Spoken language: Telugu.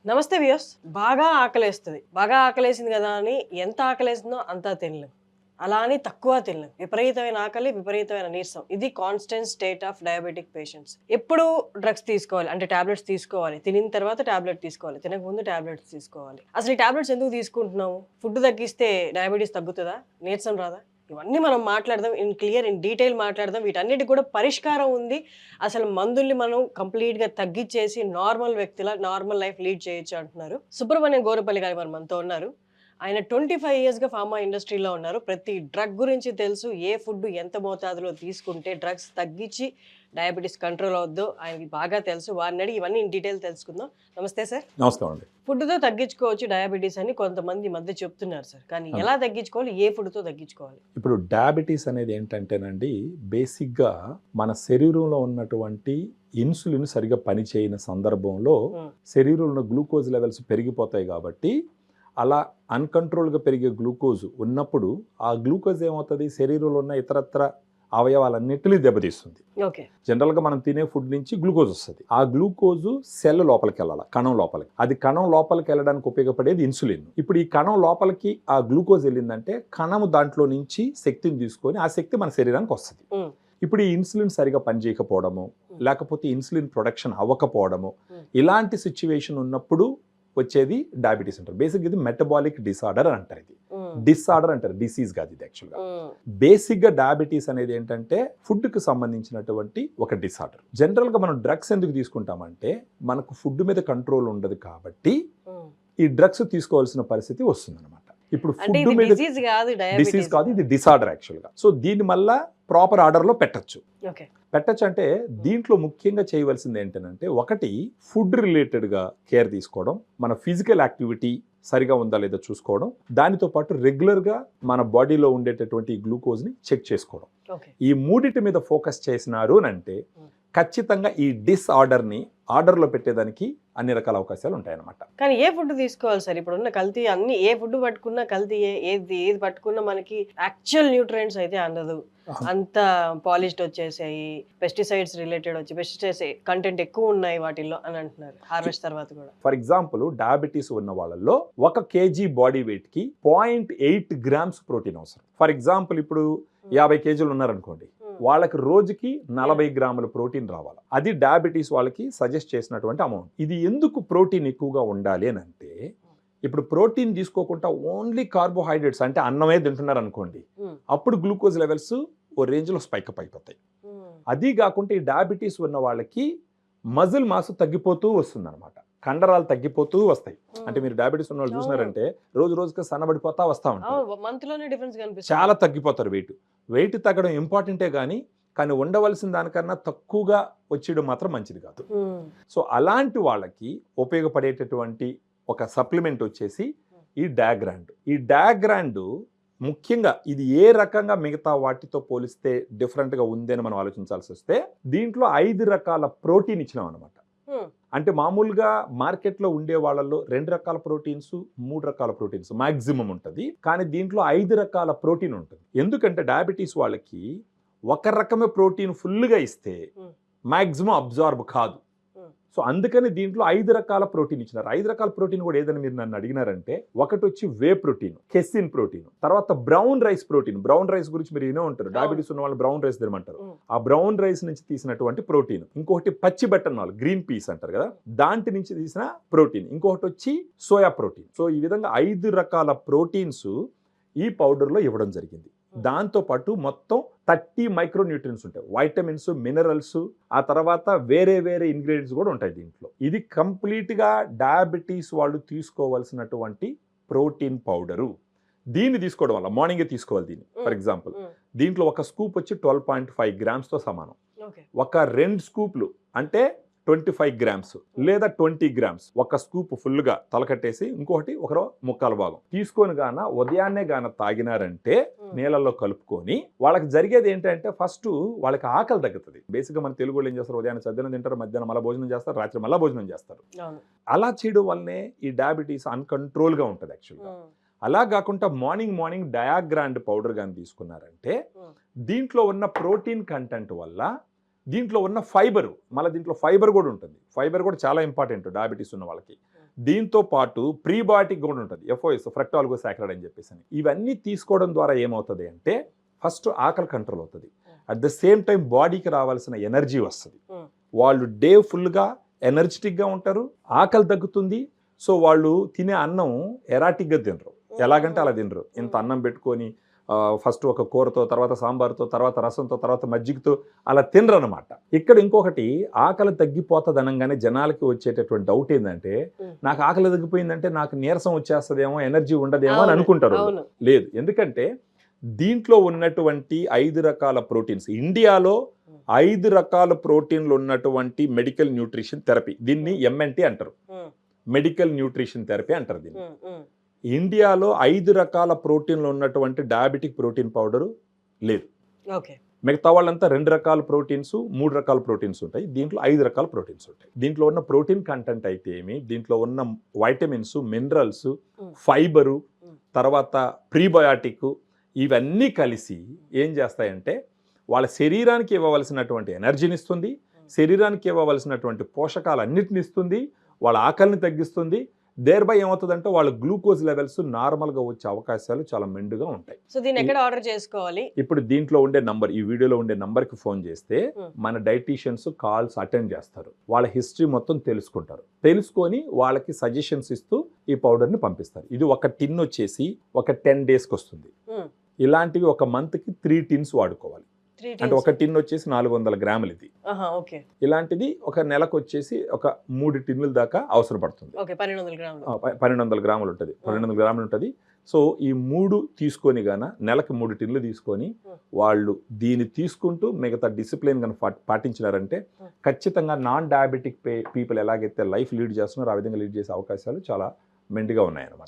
నమస్తే వ్యూయర్స్. బాగా ఆకలేస్తుంది. బాగా ఆకలేసింది కదా అని ఎంత ఆకలేసిందో అంతా తినలేం. అలా అని తక్కువ తినలేం. విపరీతమైన ఆకలి, విపరీతమైన నీరసం. ఇది constant state of diabetic patients. ఎప్పుడు డ్రగ్స్ తీసుకోవాలి అంటే టాబ్లెట్స్ తీసుకోవాలి. తినిన తర్వాత టాబ్లెట్ తీసుకోవాలి. తినకముందు టాబ్లెట్స్ తీసుకోవాలి. అసలు ఈ టాబ్లెట్స్ ఎందుకు తీసుకుంటున్నాము? ఫుడ్ తగ్గిస్తే డయాబెటీస్ తగ్గుతుందా? నీరసం రాదా? ఇవన్నీ మనం మాట్లాడదాం. ఇన్ డీటెయిల్ మాట్లాడదాం. వీటన్నిటికి కూడా పరిష్కారం ఉంది. అసలు మందుల్ని మనం కంప్లీట్‌గా తగ్గిచ్చేసి నార్మల్ వ్యక్తిలా నార్మల్ లైఫ్ లీడ్ చేయొచ్చు అంటున్నారు. సుబ్రహ్మణ్యం గోరపల్లి గారు మనతో ఉన్నారు. ఆయన 25 ఇయర్స్‌గా ఫార్మా ఇండస్ట్రీలో ఉన్నారు. ప్రతి డ్రగ్ గురించి తెలుసు. ఏ ఫుడ్ ఎంత మోతాదులో తీసుకుంటే డ్రగ్స్ తగ్గించి డయాబెటిస్ కంట్రోల్ అవుద్దో ఆయనకి బాగా తెలుసు. వారిని అడిగి ఇవన్నీ ఇన్ డీటెయిల్ తెలుసుకుందాం. నమస్తే సార్. నమస్కారం అండి. ఫుడ్‌తో తగ్గించుకోవచ్చు డయాబెటిస్ అని కొంతమంది ఈ మధ్య చెప్తున్నారు సార్. కానీ ఎలా తగ్గించుకోవాలి? ఏ ఫుడ్‌తో తగ్గించుకోవాలి? ఇప్పుడు డయాబెటీస్ అనేది ఏంటంటేనండి, బేసిక్‌గా మన శరీరంలో ఉన్నటువంటి ఇన్సులిన్ సరిగ్గా పనిచేయని సందర్భంలో శరీరంలో ఉన్న గ్లూకోజ్ లెవెల్స్ పెరిగిపోతాయి కాబట్టి, అలా అన్‌కంట్రోల్‌గా పెరిగే గ్లూకోజ్ ఉన్నప్పుడు ఆ గ్లూకోజ్ ఏమవుతుంది, శరీరంలో ఉన్న ఇతరత్ర అవయవాలన్నిటిని దెబ్బతీస్తుంది. ఓకే. జనరల్గా మనం తినే ఫుడ్ నుంచి గ్లూకోజ్ వస్తుంది. ఆ గ్లూకోజు సెల్ లోపలికి వెళ్ళాలి, కణం లోపలికి. అది కణం లోపలికి వెళ్ళడానికి ఉపయోగపడేది ఇన్సులిన్. ఇప్పుడు ఈ కణం లోపలికి ఆ గ్లూకోజ్ వెళ్ళిందంటే కణము దాంట్లో నుంచి శక్తిని తీసుకొని ఆ శక్తి మన శరీరానికి వస్తుంది. ఇప్పుడు ఈ ఇన్సులిన్ సరిగా పనిచేయకపోవడము, లేకపోతే ఇన్సులిన్ ప్రొడక్షన్ అవ్వకపోవడము, ఇలాంటి సిచ్యువేషన్ ఉన్నప్పుడు వచ్చేది డయాబెటీస్ అంటారు. బేసిక్ ఇది మెటబాలిక్ డిసార్డర్ అంటారు. ఇది డిసార్డర్ అంటారు, డిసీజ్ కాదు ఇది యాక్చువల్గా. బేసిక్గా డయాబెటీస్ అనేది ఏంటంటే ఫుడ్కి సంబంధించినటువంటి ఒక డిసార్డర్. జనరల్గా మనం డ్రగ్స్ ఎందుకు తీసుకుంటామంటే మనకు ఫుడ్ మీద కంట్రోల్ ఉండదు కాబట్టి ఈ డ్రగ్స్ తీసుకోవాల్సిన పరిస్థితి వస్తుంది అనమాట. ఇప్పుడు ఫుడ్ మీద డిసీజ్ కాదు, ఇది డిసార్డర్ యాక్చువల్గా. సో దీని వల్ల ప్రాపర్ ఆర్డర్లో పెట్టచ్చు. అంటే దీంట్లో ముఖ్యంగా చేయవలసింది ఏంటంటే, ఒకటి ఫుడ్ రిలేటెడ్గా కేర్ తీసుకోవడం, మన ఫిజికల్ యాక్టివిటీ సరిగా ఉందా లేదా చూసుకోవడం, దానితో పాటు రెగ్యులర్గా మన బాడీలో ఉండేటటువంటి గ్లూకోజ్ని చెక్ చేసుకోవడం. ఈ మూడిటి మీద ఫోకస్ చేసినారు అంటే ఖచ్చితంగా ఈ డిసార్డర్ని ఆర్డర్లో పెట్టేదానికి అన్ని రకాల అవకాశాలు ఉంటాయన్నమాట. కానీ ఏ ఫుడ్ తీసుకోవాలి సార్? ఇప్పుడున్న కల్తీ అన్ని, ఏ ఫుడ్ పట్టుకున్నా కల్తీ, ఏది పట్టుకున్నా మనకి యాక్చువల్ న్యూట్రియంట్స్ అయితే అందదు. అంత పాలిష్డ్ వచ్చేసాయి, పెస్టిసైడ్స్ రిలేటెడ్ వచ్చి పెస్టిసైడ్స్ కంటెంట్ ఎక్కువ ఉన్నాయి వాటిల్లో అని అంటున్నారు హార్వెస్ట్ తర్వాత కూడా. ఫర్ ఎగ్జాంపుల్ డయాబెటీస్ ఉన్న వాళ్ళల్లో 1 kg బాడీ వెయిట్ కి 0.8 grams ప్రోటీన్ అవసరం. ఫర్ ఎగ్జాంపుల్ ఇప్పుడు 50 kg ఉన్నారనుకోండి, వాళ్ళకి రోజుకి 40 గ్రాముల ప్రోటీన్ రావాలి. అది డయాబెటీస్ వాళ్ళకి సజెస్ట్ చేసినటువంటి అమౌంట్. ఇది ఎందుకు ప్రోటీన్ ఎక్కువగా ఉండాలి అని అంటే, ఇప్పుడు ప్రోటీన్ తీసుకోకుండా ఓన్లీ కార్బోహైడ్రేట్స్ అంటే అన్నమే తింటున్నారు అనుకోండి, అప్పుడు గ్లూకోజ్ లెవెల్స్ ఓ రేంజ్లో స్పైకప్ అయిపోతాయి. అది కాకుండా ఈ డయాబెటీస్ ఉన్న వాళ్ళకి మజిల్ మాస్ తగ్గిపోతూ వస్తుంది అనమాట, కండరాలు తగ్గిపోతూ వస్తాయి. అంటే మీరు డయాబెటీస్ ఉన్న వాళ్ళు చూసినారంటే రోజు రోజుకి సన్నబడిపోతా వస్తా ఉంటారు, చాలా తగ్గిపోతారు. వెయిట్ తగ్గడం ఇంపార్టెంటే కానీ ఉండవలసిన దానికన్నా తక్కువగా వచ్చేయడం మాత్రం మంచిది కాదు. సో అలాంటి వాళ్ళకి ఉపయోగపడేటటువంటి ఒక సప్లిమెంట్ వచ్చేసి ఈ డయాగ్రాండ్. ఈ డయాగ్రాండ్ ముఖ్యంగా ఇది ఏ రకంగా మిగతా వాటితో పోలిస్తే డిఫరెంట్గా ఉంది అని మనం ఆలోచించాల్సి వస్తే, దీంట్లో 5 రకాల ప్రోటీన్ ఇచ్చినాం అనమాట. అంటే మామూలుగా మార్కెట్లో ఉండే వాళ్ళలో 2 రకాల ప్రోటీన్స్, 3 రకాల ప్రోటీన్స్ మాక్సిమం ఉంటుంది. కానీ దీంట్లో 5 రకాల ప్రోటీన్ ఉంటుంది. ఎందుకంటే డయాబెటీస్ వాళ్ళకి ఒక రకమే ప్రోటీన్ ఫుల్గా ఇస్తే మాక్సిమం అబ్జార్బ్ కాదు. సో అందుకని దీంట్లో 5 రకాల ప్రోటీన్ ఇచ్చినారు. 5 రకాల ప్రోటీన్ కూడా ఏదని మీరు నన్ను అడిగినారంటే, ఒకటి వచ్చి వే ప్రోటీన్, కెసిన్ ప్రోటీన్, తర్వాత brown rice protein. Brown rice గురించి మీరు వినే ఉంటారు, డయాబెటీస్ ఉన్న వాళ్ళు బ్రౌన్ రైస్ తినమంటారు. ఆ బ్రౌన్ రైస్ నుంచి తీసినటువంటి ప్రోటీన్. ఇంకొకటి పచ్చి బఠానీలు, గ్రీన్ పీస్ అంటారు కదా, దాంట్ నుంచి తీసిన ప్రోటీన్. ఇంకొకటి వచ్చి సోయా ప్రోటీన్. సో ఈ విధంగా 5 రకాల ప్రోటీన్స్ ఈ పౌడర్లో ఇవ్వడం జరిగింది. దాంతోపాటు మొత్తం 30 మైక్రోన్యూట్రియన్స్ ఉంటాయి, వైటమిన్స్, మినరల్స్, ఆ తర్వాత వేరే వేరే ఇంగ్రీడియంట్స్ కూడా ఉంటాయి దీంట్లో. ఇది కంప్లీట్గా డయాబెటీస్ వాళ్ళు తీసుకోవాల్సినటువంటి ప్రోటీన్ పౌడరు. దీన్ని తీసుకోవడం వల్ల మార్నింగే తీసుకోవాలి దీన్ని. ఫర్ ఎగ్జాంపుల్ దీంట్లో ఒక స్కూప్ వచ్చి 12.5 grams సమానం. ఒక 2 స్కూప్లు అంటే 25 grams లేదా 20 grams ఒక స్కూప్ ఫుల్గా తలకట్టేసి ఇంకొకటి ఒక ముక్కాల భాగం తీసుకొని ఉదయాన్నే తాగినారంటే నీళ్ళల్లో కలుపుకొని, వాళ్ళకి జరిగేది ఏంటంటే ఫస్ట్ వాళ్ళకి ఆకలి తగ్గుతుంది. బేసిక్గా మన తెలుగు వాళ్ళు ఏం చేస్తారు, ఉదయాన్నే సద్దిన తింటారు, మధ్యాహ్నం మళ్ళీ భోజనం చేస్తారు, రాత్రి మళ్ళీ భోజనం చేస్తారు. అలా చేయడం వల్లనే ఈ డయాబెటీస్ అన్కంట్రోల్గా ఉంటుంది యాక్చువల్గా. అలా కాకుండా మార్నింగ్ డయాగ్రాండ్ పౌడర్ కానీ తీసుకున్నారంటే దీంట్లో ఉన్న ప్రోటీన్ కంటెంట్ వల్ల దీంట్లో ఉన్న ఫైబర్, మళ్ళీ దీంట్లో ఫైబర్ కూడా ఉంటుంది. ఫైబర్ కూడా చాలా ఇంపార్టెంట్ డయాబెటీస్ ఉన్న వాళ్ళకి. దీంతో పాటు ప్రీబయాటిక్ కూడా ఉంటుంది, ఎఫ్ఓఎస్, ఫ్రక్టాలిగోసాకరైడ్ అని చెప్పేసి. ఇవన్నీ తీసుకోవడం ద్వారా ఏమవుతుంది అంటే ఫస్ట్ ఆకలి కంట్రోల్ అవుతుంది, అట్ ద సేమ్ టైం బాడీకి రావాల్సిన ఎనర్జీ వస్తుంది, వాళ్ళు డే ఫుల్గా ఎనర్జెటిక్గా ఉంటారు, ఆకలి తగ్గుతుంది. సో వాళ్ళు తినే అన్నం ఎరాటిక్గా తినరు, ఎలాగంటే అలా తినరు. ఇంత అన్నం పెట్టుకొని ఫస్ట్ ఒక కూరతో, తర్వాత సాంబార్తో, తర్వాత రసంతో, తర్వాత మజ్జిగతో అలా తినరు అనమాట. ఇక్కడ ఇంకొకటి, ఆకలి తగ్గిపోతుంది అనగానే జనాలకి వచ్చేటటువంటి డౌట్ ఏంటంటే, నాకు ఆకలి తగ్గిపోయిందంటే నాకు నీరసం వచ్చేస్తుందేమో, ఎనర్జీ ఉండదేమో అని అనుకుంటారు. లేదు, ఎందుకంటే దీంట్లో ఉన్నటువంటి 5 రకాల ప్రోటీన్స్, ఇండియాలో 5 రకాల ప్రోటీన్లు ఉన్నటువంటి మెడికల్ న్యూట్రిషన్ థెరపీ, దీన్ని ఎంఎన్టీ అంటారు, మెడికల్ న్యూట్రిషన్ థెరపీ అంటారు దీన్ని. ఇండియాలో 5 రకాల ప్రోటీన్లు ఉన్నటువంటి డయాబెటిక్ ప్రోటీన్ పౌడరు లేదు. మిగతా వాళ్ళంతా 2 రకాల ప్రోటీన్స్, 3 రకాల ప్రోటీన్స్ ఉంటాయి, దీంట్లో 5 రకాల ప్రోటీన్స్ ఉంటాయి. దీంట్లో ఉన్న ప్రోటీన్ కంటెంట్ అయితే ఏమి, దీంట్లో ఉన్న వైటమిన్స్, మినరల్స్, ఫైబరు, తర్వాత ప్రీబయాటిక్, ఇవన్నీ కలిసి ఏం చేస్తాయంటే వాళ్ళ శరీరానికి ఇవ్వవలసినటువంటి ఎనర్జీని ఇస్తుంది, శరీరానికి ఇవ్వవలసినటువంటి పోషకాలన్నిటిని ఇస్తుంది, వాళ్ళ ఆకలిని తగ్గిస్తుంది. దేర్ బై ఏమవుతుందంటే వాళ్ళ గ్లూకోజ్ లెవెల్స్ నార్మల్గా వచ్చే అవకాశాలు చాలా మెండుగా ఉంటాయి. సో దీన్ని ఎక్కడ ఆర్డర్ చేసుకోవాలి? ఇప్పుడు దీంట్లో ఉండే నంబర్, ఈ వీడియోలో ఉండే నంబర్కి ఫోన్ చేస్తే మన డైటీషియన్స్ కాల్స్ అటెండ్ చేస్తారు, వాళ్ళ హిస్టరీ మొత్తం తెలుసుకుంటారు, తెలుసుకొని వాళ్ళకి సజెషన్స్ ఇస్తూ ఈ పౌడర్ని పంపిస్తారు. ఇది ఒక టిన్ వచ్చేసి ఒక 10 daysకి వస్తుంది. ఇలాంటివి ఒక మంత్కి 3 tins వాడుకోవాలి. అంటే ఒక టిన్ వచ్చేసి 400 గ్రాములు ఇది. ఇలాంటిది ఒక నెలకు వచ్చేసి ఒక 3 టిన్నుల దాకా అవసరం పడుతుంది. 1200 గ్రాములు ఉంటుంది, 1200 గ్రాములు ఉంటుంది. సో ఈ 3 తీసుకొని గాన నెలకు 3 టిన్నులు తీసుకొని వాళ్ళు దీన్ని తీసుకుంటూ మిగతా డిసిప్లిన్ కానీ పాటించినారంటే ఖచ్చితంగా నాన్ డయాబెటిక్ పీపుల్ ఎలాగైతే లైఫ్ లీడ్ చేస్తున్నారో ఆ విధంగా లీడ్ చేసే అవకాశాలు చాలా మెండుగా ఉన్నాయన్నమాట.